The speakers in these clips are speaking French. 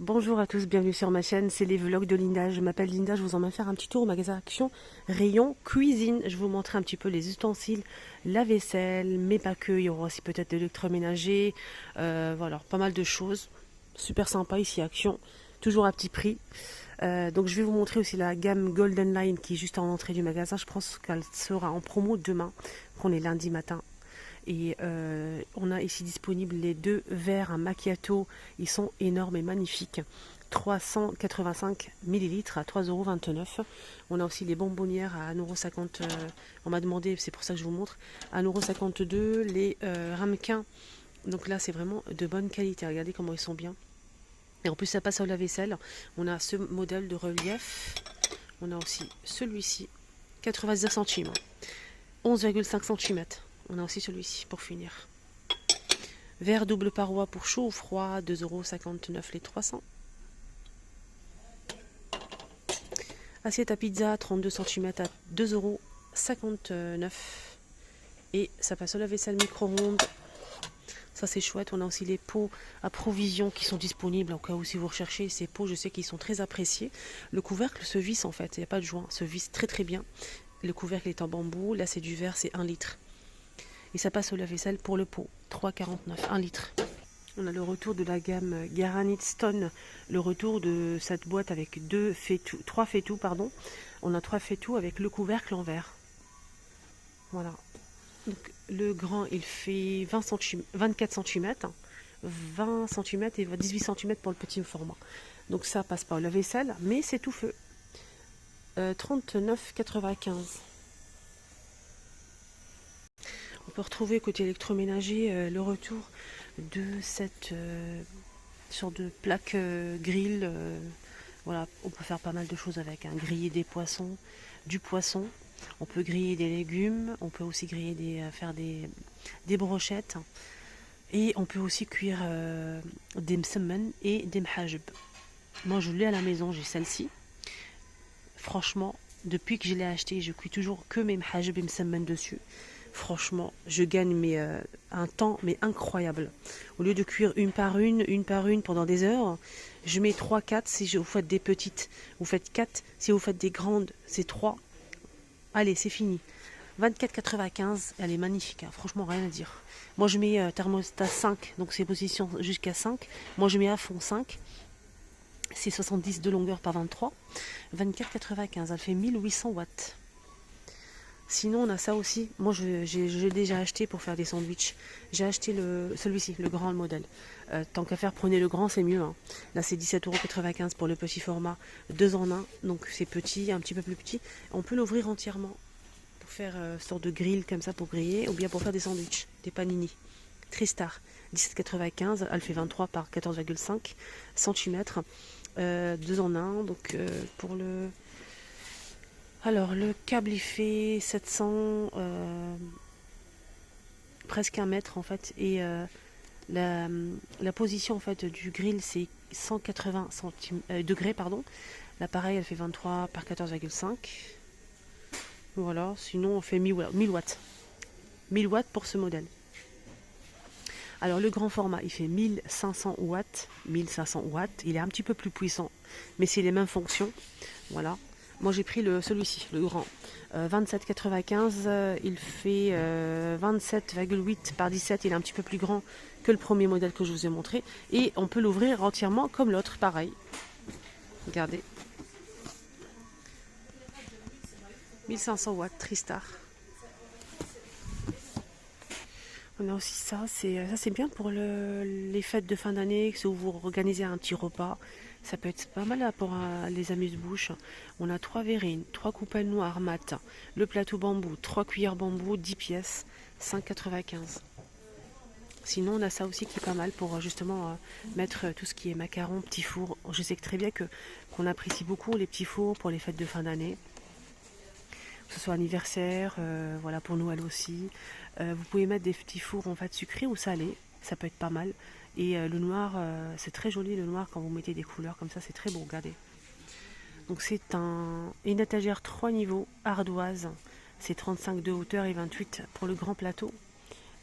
Bonjour à tous, bienvenue sur ma chaîne, c'est les vlogs de Linda. Je m'appelle Linda, je vous emmène faire un petit tour au magasin Action rayon cuisine. Je vais vous montrer un petit peu les ustensiles, la vaisselle, mais pas que, il y aura aussi peut-être de l'électroménager, voilà, pas mal de choses. Super sympa ici Action, toujours à petit prix. Donc je vais vous montrer aussi la gamme Golden Line qui est juste en entrée du magasin. Je pense qu'elle sera en promo demain, qu'on est lundi matin. Et on a ici disponible les deux verres, un macchiato. Ils sont énormes et magnifiques. 385 ml à 3,29 €. On a aussi les bonbonnières à 1,50 €. On m'a demandé, c'est pour ça que je vous montre. 1,52 €. Les ramequins. Donc là, c'est vraiment de bonne qualité. Regardez comment ils sont bien. Et en plus, ça passe au lave-vaisselle. On a ce modèle de relief. On a aussi celui-ci. 99 centimes. 11,5 cm. On a aussi celui-ci pour finir. Verre double paroi pour chaud ou froid, 2,59 € les 300. Assiette à pizza, 32 cm à 2,59 €. Et ça passe au lave-vaisselle micro-ondes. Ça c'est chouette. On a aussi les pots à provision qui sont disponibles en cas où si vous recherchez ces pots. Je sais qu'ils sont très appréciés. Le couvercle se visse en fait. Il n'y a pas de joint. Se visse très très bien. Le couvercle est en bambou. Là c'est du verre, c'est 1 litre. Et ça passe au lave-vaisselle pour le pot, 3,49 €, 1 litre. On a le retour de la gamme Garanit Stone, le retour de cette boîte avec 3 fétous, pardon. On a 3 fétous avec le couvercle en verre. Voilà. Donc, le grand, il fait 24 cm, 20 cm et 18 cm pour le petit format. Donc ça passe pas au lave-vaisselle, mais c'est tout feu. 39,95 €. On peut retrouver côté électroménager le retour de cette sorte de plaque grill. Voilà, on peut faire pas mal de choses avec. Griller des poissons, du poisson. On peut griller des légumes. On peut aussi griller faire des brochettes. Et on peut aussi cuire des msemmen et des mhajeb. Moi, je l'ai à la maison, j'ai celle-ci. Franchement, depuis que je l'ai acheté, je cuis toujours que mes mhajeb et msemmen dessus. Franchement, je gagne un temps mais incroyable. Au lieu de cuire une par une pendant des heures, je mets 3-4 si vous faites des petites. Vous faites 4 si vous faites des grandes, c'est 3. Allez, c'est fini. 24,95, elle est magnifique, hein. Franchement, rien à dire. Moi, je mets thermostat 5, donc c'est position jusqu'à 5. Moi, je mets à fond 5. C'est 70 de longueur par 23. 24,95, elle fait 1800 watts. Sinon, on a ça aussi. Moi, j'ai déjà acheté pour faire des sandwichs. J'ai acheté celui-ci, le grand modèle. Tant qu'à faire, prenez le grand, c'est mieux, hein. Là, c'est 17,95 € pour le petit format. 2 en 1. Donc, c'est petit, un petit peu plus petit. On peut l'ouvrir entièrement pour faire une sorte de grill comme ça pour griller. Ou bien pour faire des sandwichs, des panini. Tristar. 17,95. Elle fait 23 par 14,5 cm. 2 en 1. Donc, pour le... Alors, le câble, il fait 700, presque 1 mètre en fait. Et la position en fait du grill, c'est 180 degrés, pardon. L'appareil, elle fait 23 par 14,5. Voilà, sinon on fait 1000 watts. 1000 watts pour ce modèle. Alors, le grand format, il fait 1500 watts. 1500 watts. Il est un petit peu plus puissant, mais c'est les mêmes fonctions. Voilà. Moi j'ai pris celui-ci, le grand. 27,95, il fait 27,8 par 17, il est un petit peu plus grand que le premier modèle que je vous ai montré. Et on peut l'ouvrir entièrement comme l'autre, pareil. Regardez. 1500 watts, Tristar. On a aussi ça, c'est bien pour les fêtes de fin d'année, si vous organisez un petit repas. Ça peut être pas mal pour les amuse-bouches. On a 3 verrines, 3 coupelles noires mat, le plateau bambou, 3 cuillères bambou, 10 pièces, 5,95. Sinon, on a ça aussi qui est pas mal pour justement mettre tout ce qui est macarons, petits fours. Je sais que très bien qu'on apprécie beaucoup les petits fours pour les fêtes de fin d'année. Que ce soit anniversaire, voilà, pour Noël aussi. Vous pouvez mettre des petits fours en fait sucrés ou salés, ça peut être pas mal. Et le noir, c'est très joli le noir quand vous mettez des couleurs comme ça, c'est très beau, regardez. Donc c'est une étagère 3 niveaux, ardoise, c'est 35 de hauteur et 28 pour le grand plateau,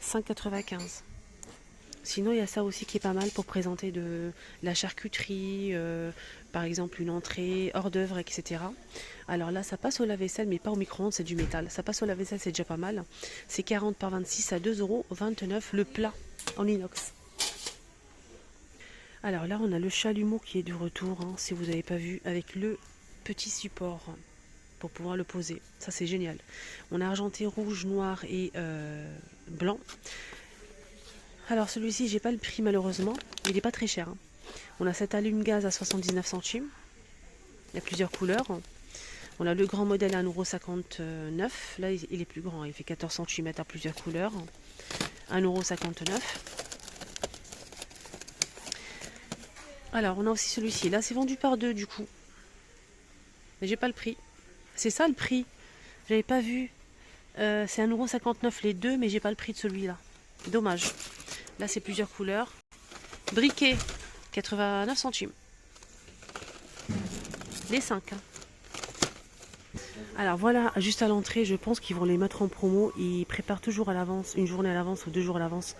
5,95. Sinon, il y a ça aussi qui est pas mal pour présenter de la charcuterie, par exemple une entrée, hors d'œuvre, etc. Alors là, ça passe au lave-vaisselle, mais pas au micro-ondes, c'est du métal. Ça passe au lave-vaisselle, c'est déjà pas mal. C'est 40 par 26 à 2,29 € le plat en inox. Alors là, on a le chalumeau qui est de retour, hein, si vous n'avez pas vu, avec le petit support pour pouvoir le poser. Ça, c'est génial. On a argenté rouge, noir et blanc. Alors celui-ci, j'ai pas le prix malheureusement, il n'est pas très cher. Hein. On a cet allume-gaz à 79 centimes. Il y a plusieurs couleurs. On a le grand modèle à 1,59 €. Là, il est plus grand, il fait 14 cm à plusieurs couleurs. 1,59 €. Alors, on a aussi celui-ci. Là, c'est vendu par deux du coup. Mais j'ai pas le prix. C'est ça le prix. J'avais pas vu. C'est 1,59 € les deux, mais j'ai pas le prix de celui-là. Dommage. Là, c'est plusieurs couleurs. Briquet, 89 centimes. Les 5. Hein. Alors voilà, juste à l'entrée, je pense qu'ils vont les mettre en promo. Ils préparent toujours à l'avance, une journée à l'avance ou 2 jours à l'avance,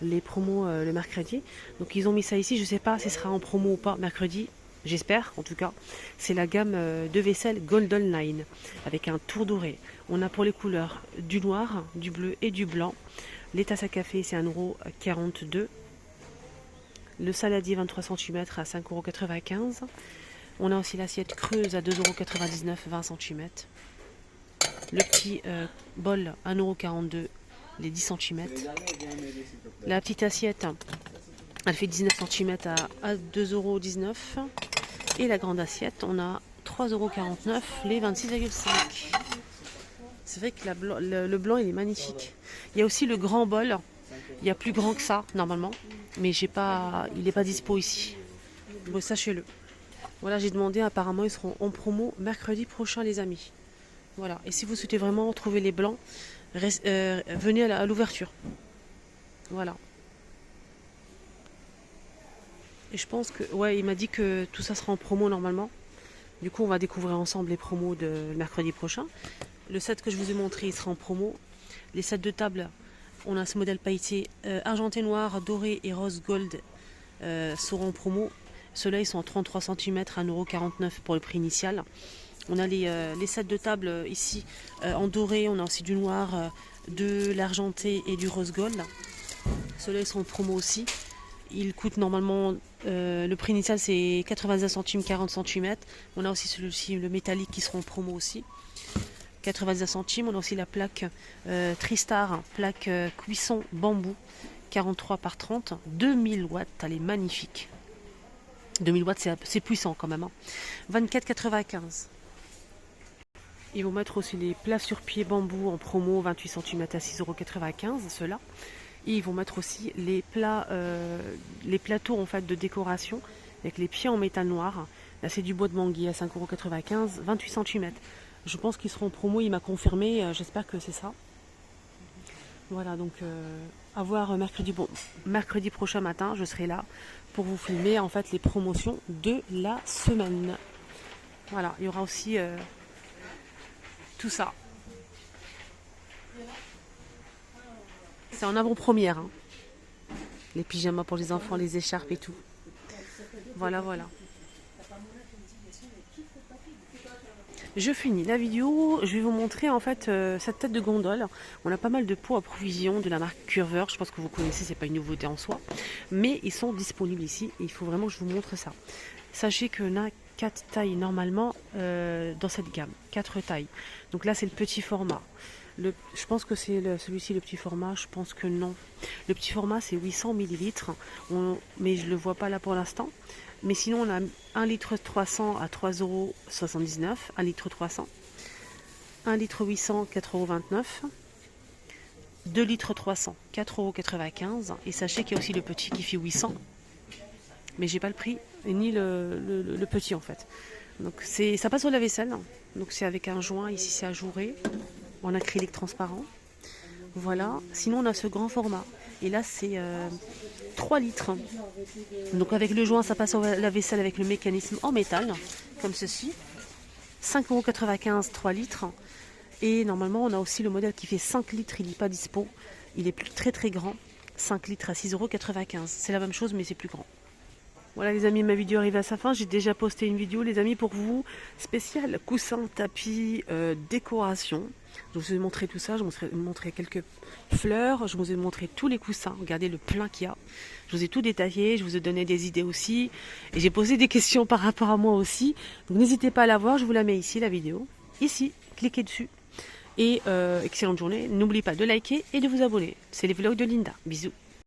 les promos le mercredi. Donc ils ont mis ça ici, je ne sais pas si ce sera en promo ou pas mercredi. J'espère, en tout cas. C'est la gamme de vaisselle Golden Line, avec un tour doré. On a pour les couleurs du noir, du bleu et du blanc. Les tasses à café, c'est 1,42 €. Le saladier 23 cm à 5,95 €. On a aussi l'assiette creuse à 2,99 €, 20 cm. Le petit bol 1,42 €, les 10 cm. La petite assiette, elle fait 19 cm à 2,19 €. Et la grande assiette, on a 3,49 €, les 26,5 €. C'est vrai que le blanc, il est magnifique. Il y a aussi le grand bol. Il y a plus grand que ça, normalement. Mais il n'est pas dispo ici. Bon, sachez-le. Voilà, j'ai demandé. Apparemment, ils seront en promo mercredi prochain, les amis. Voilà. Et si vous souhaitez vraiment trouver les blancs, venez à l'ouverture. Voilà. Et je pense que... Ouais, il m'a dit que tout ça sera en promo, normalement. Du coup, on va découvrir ensemble les promos de mercredi prochain. Le set que je vous ai montré, il sera en promo. Les sets de table, on a ce modèle pailleté argenté noir, doré et rose gold seront en promo. Ceux-là, ils sont en 33 cm à 1,49 € pour le prix initial. On a les sets de table ici en doré. On a aussi du noir, de l'argenté et du rose gold. Ceux-là, ils sont en promo aussi. Ils coûtent normalement, le prix initial c'est 80 centimes, 40 cm. On a aussi celui-ci, le métallique, qui sera en promo aussi. 90 centimes. On a aussi la plaque Tristar, plaque cuisson bambou, 43 par 30, 2000 watts. Elle est magnifique. 2000 watts, c'est puissant quand même. Hein. 24,95. Ils vont mettre aussi les plats sur pied bambou en promo, 28 cm à 6,95 €, ceux-là. Et ils vont mettre aussi les plats, les plateaux en fait de décoration avec les pieds en métal noir. Là, c'est du bois de manguier à 5,95 €, 28 cm. Je pense qu'ils seront en promo, il m'a confirmé, j'espère que c'est ça. Voilà, donc à voir mercredi prochain matin, je serai là pour vous filmer en fait les promotions de la semaine. Voilà, il y aura aussi tout ça. C'est en avant-première. Hein. Les pyjamas pour les enfants, les écharpes et tout. Voilà, voilà. Je finis la vidéo, je vais vous montrer en fait cette tête de gondole. On a pas mal de pots à provision de la marque Curver, je pense que vous connaissez, c'est pas une nouveauté en soi. Mais ils sont disponibles ici et il faut vraiment que je vous montre ça. Sachez qu'on a 4 tailles normalement dans cette gamme, 4 tailles. Donc là c'est le petit format. Je pense que c'est celui-ci le petit format, je pense que non. Le petit format c'est 800 ml, mais je ne le vois pas là pour l'instant. Mais sinon on a 1 litre 300 à 3,79 €, 1 litre 300, 1 litre 800, 4,29 €, 2 litres 300, 4,95 €. Et sachez qu'il y a aussi le petit qui fait 800, mais j'ai pas le prix, et ni le petit en fait. Donc ça passe au lave-vaisselle, donc c'est avec un joint, ici c'est ajouré, en acrylique transparent. Voilà, sinon on a ce grand format, et là c'est 3 litres. Donc avec le joint, ça passe au lave-vaisselle avec le mécanisme en métal, comme ceci. 5,95 €, 3 litres. Et normalement, on a aussi le modèle qui fait 5 litres, il n'est pas dispo. Il est très très grand. 5 litres à 6,95 €. C'est la même chose mais c'est plus grand. Voilà les amis, ma vidéo arrive à sa fin. J'ai déjà posté une vidéo les amis pour vous, spécial coussin, tapis, décoration. Je vous ai montré tout ça, je vous ai montré quelques fleurs, je vous ai montré tous les coussins. Regardez le plein qu'il y a. Je vous ai tout détaillé, je vous ai donné des idées aussi. Et j'ai posé des questions par rapport à moi aussi. Donc n'hésitez pas à la voir, je vous la mets ici la vidéo. Ici, cliquez dessus. Et excellente journée. N'oubliez pas de liker et de vous abonner. C'est les vlogs de Linda. Bisous.